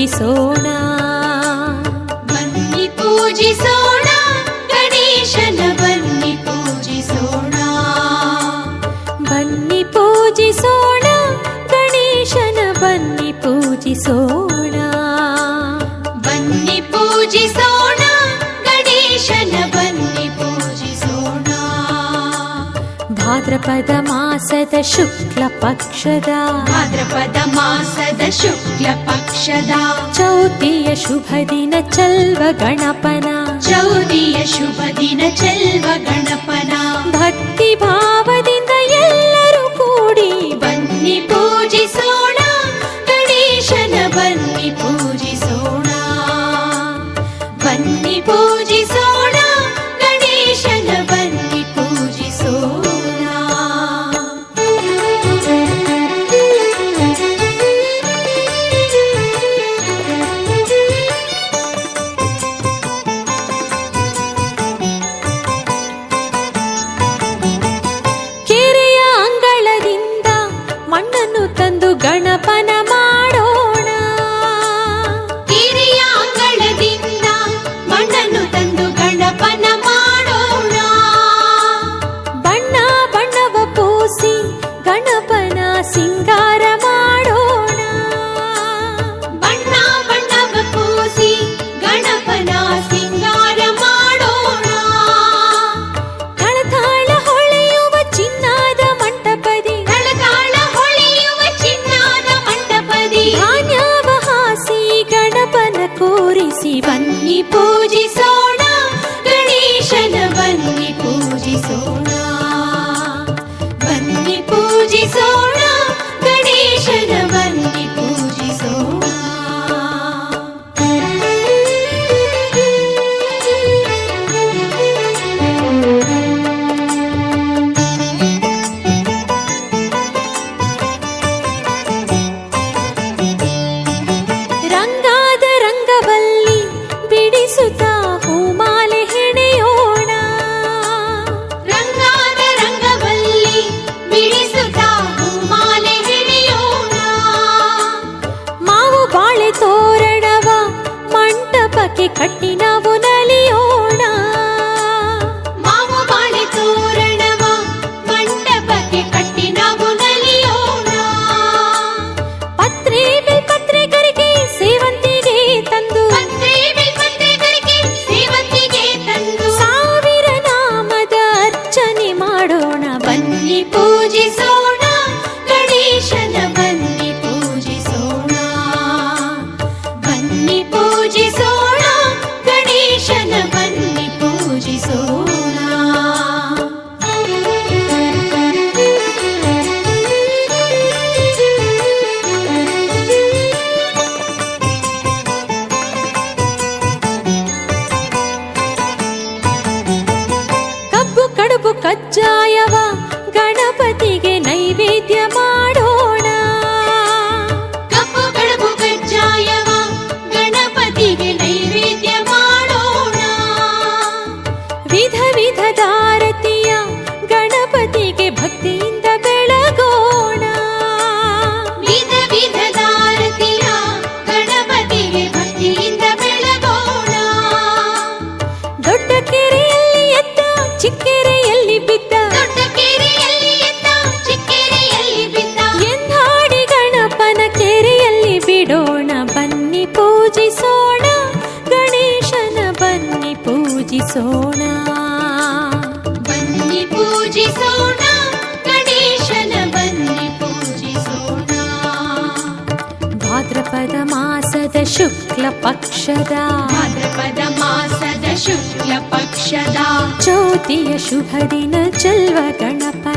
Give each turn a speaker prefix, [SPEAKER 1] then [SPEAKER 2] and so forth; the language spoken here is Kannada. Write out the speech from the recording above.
[SPEAKER 1] ಪೂಜಿಸೋಣ.
[SPEAKER 2] ಬನ್ನಿ ಪೂಜಿಸೋಣ ಗಣೇಶನ, ಬನ್ನಿ ಪೂಜಿಸೋಣ.
[SPEAKER 1] ಬನ್ನಿ ಪೂಜಿಸೋಣ ಗಣೇಶನ, ಬನ್ನಿ ಪೂಜಿಸೋಣ.
[SPEAKER 2] ಬನ್ನಿ ಪೂಜಿಸೋಣ ಗಣೇಶನ, ಬನ್ನಿ ಪೂಜಿಸೋಣ.
[SPEAKER 1] ಭಾದ್ರಪದ ಮಾಸದ ಶುಕ್ಲ ಪಕ್ಷದ,
[SPEAKER 2] ಭಾದ್ರಪದ ಮಾಸದ ಶುಕ್ಲ ಪಕ್ಷದ
[SPEAKER 1] ಚೌತಿಯ ಶುಭ ದಿನ ಚಲ್ವ ಗಣಪನ,
[SPEAKER 2] ಚೌತಿಯ ಶುಭ ದಿನ ಚೆಲ್ವ ಗಣಪನ.
[SPEAKER 1] ಭಕ್ತಿ ಭಾವದಿಂದ ಎಲ್ಲರೂ ಕೂಡಿ
[SPEAKER 2] ಬನ್ನಿ ಪೂಜಿಸೋಣ ಗಣೇಶನ, ಬನ್ನಿ ಪೂಜಿಸೋಣ. ಬನ್ನಿ ಪೂಜಿಸೋಣ ಗಣೇಶನ, ಬನ್ನಿ ಪೂಜಿಸೋಣ.
[SPEAKER 1] ಕೆರೆಯ ಅಂಗಳದಿಂದ ಮಣ್ಣನ್ನು ತಂದು ಗಣಪನ ಮಾಡೋಣ.
[SPEAKER 2] ಕಿರಿಯ ಅಂಗಳದಿಂದ ಮಣ್ಣನ್ನು ತಂದು ಗಣಪನ ಮಾಡೋಣ.
[SPEAKER 1] ಬಣ್ಣ ಬಣ್ಣವ ಪೂಸಿ ಗಣಪನ ಸಿಂಗಾರ ಮಾಡೋಣ.
[SPEAKER 2] ಬಣ್ಣ ಬಣ್ಣವ ಪೂಸಿ ಗಣಪನ ಸಿಂಗಾರ ಮಾಡೋಣ.
[SPEAKER 1] ಕಳತಾಳ ಹೊಳೆಯುವ ಚಿನ್ನದ ಮಂಟಪದಿ,
[SPEAKER 2] ತಳತಾಳ ಹೊಳೆಯುವ ಚಿನ್ನದ ಮಂಟಪದಿ
[SPEAKER 1] ಧಾನ್ಯವ ಹಾಸಿ ಗಣಪನ ಕೂರಿಸಿ
[SPEAKER 2] ಬನ್ನಿ ಪೂಜಿಸೋಣ ಗಣೇಶನ, ಬನ್ನಿ ಪೂಜಿಸೋಣ. ಬನ್ನಿ ಪೂಜಿಸೋಣ ಗಣೇಶನ, ಬನ್ನಿ ಪೂಜಿಸೋಣ.
[SPEAKER 1] ರಂಗಾದ ರಂಗವಲ್ಲಿ ಬಿಡಿಸುತ್ತಾ ಹೂಮಾಲೆ ಹೆಣೆಯೋಣ.
[SPEAKER 2] ರಂಗಾದ ರಂಗವಲ್ಲಿ ಬಿಡಿಸುತ್ತಾ ಹೂಮಾಲೆ ಹೆಣೆಯೋಣ.
[SPEAKER 1] ಮಾವು ಬಾಳೆ ತೋರಣವ ಮಂಟಪಕ್ಕೆ ಕಟ್ಟಿ ನಾವು ನಲಿಯೋಣ.
[SPEAKER 2] ಮಾವು ಬಾಳೆ ತೋರಣವ ಮಂಟಪಕ್ಕೆ ಕಟ್ಟಿ ನಾವು ನಲಿಯೋಣ.
[SPEAKER 1] ಪತ್ರೆ ಬಿಲ್ಪತ್ರೆಗರಿಗೆ ಸೇವಂತಿಗೆ ತಂದು,
[SPEAKER 2] ಪತ್ರೆ ಬಿಲ್ಪತ್ರೆಗರಿಗೆ ಸೇವಂತಿಗೆ ತಂದು
[SPEAKER 1] ಸಾವಿರ ನಾಮದ ಅರ್ಚನೆ ಮಾಡೋಣ.
[SPEAKER 2] ಬನ್ನಿ ಪೂಜಿಸೋಣ ಗಣೇಶನ, ಬನ್ನಿ ಪೂಜಿಸೋಣ. ಬನ್ನಿ ಪೂಜಿಸೋಣ ಗಣೇಶನ, ಬನ್ನಿ ಪೂಜಿಸೋಣ.
[SPEAKER 1] ಕಬ್ಬು ಕಡುಬು ಕಜ್ಜಾಯವ ಗಣಪತಿಗೆ ನೈವೇದ್ಯ ಮಾಡೋಣ.
[SPEAKER 2] ಕಪ್ಪು ಕಡುಬು ಕಜ್ಜಾಯವ ಗಣಪತಿಗೆ ನೈವೇದ್ಯ ಮಾಡೋಣ.
[SPEAKER 1] ವಿಧ ವಿಧದ ಆರತಿಯ ಗಣಪತಿಗೆ ಭಕ್ತಿಯಿಂದ ಬೆಳಗೋಣ.
[SPEAKER 2] ವಿಧ ವಿಧದ ಆರತಿಯ ಗಣಪತಿಗೆ ಭಕ್ತಿಯಿಂದ ಬೆಳಗೋಣ.
[SPEAKER 1] ದೊಡ್ಡ ಕೆರೆಯಲ್ಲಿ ಎದ್ದ ಚಿಕ್ಕೆರೆಯಲ್ಲಿ ಬಿದ್ದ,
[SPEAKER 2] ದೊಡ್ಡ ಕೆರೆಯಲ್ಲಿ ಎದ್ದ ಚಿಕ್ಕೆರೆಯಲ್ಲಿ ಬಿದ್ದ
[SPEAKER 1] ಎಂದಾಡಿ ಗಣಪನ ಕೆರೆಯಲ್ಲಿ ಬಿಡೋಣ. ಬನ್ನಿ ಪೂಜಿಸೋಣ ಗಣೇಶನ, ಬನ್ನಿ ಪೂಜಿಸೋಣ.
[SPEAKER 2] ಬನ್ನಿ ಪೂಜಿಸೋಣ ಗಣೇಶನ, ಬನ್ನಿ ಪೂಜಿಸೋಣ.
[SPEAKER 1] ಭಾದ್ರಪದ ಮಾಸದ ಶುಕ್ಲ ಪಕ್ಷದ,
[SPEAKER 2] ಭಾದ್ರಪದ ಮಾಸದ ಶುಕ್ಲ ಪಕ್ಷದ
[SPEAKER 1] ಚೌತಿಯ ಶುಭ ದಿನ ಚಲ್ವ ಗಣಪನ,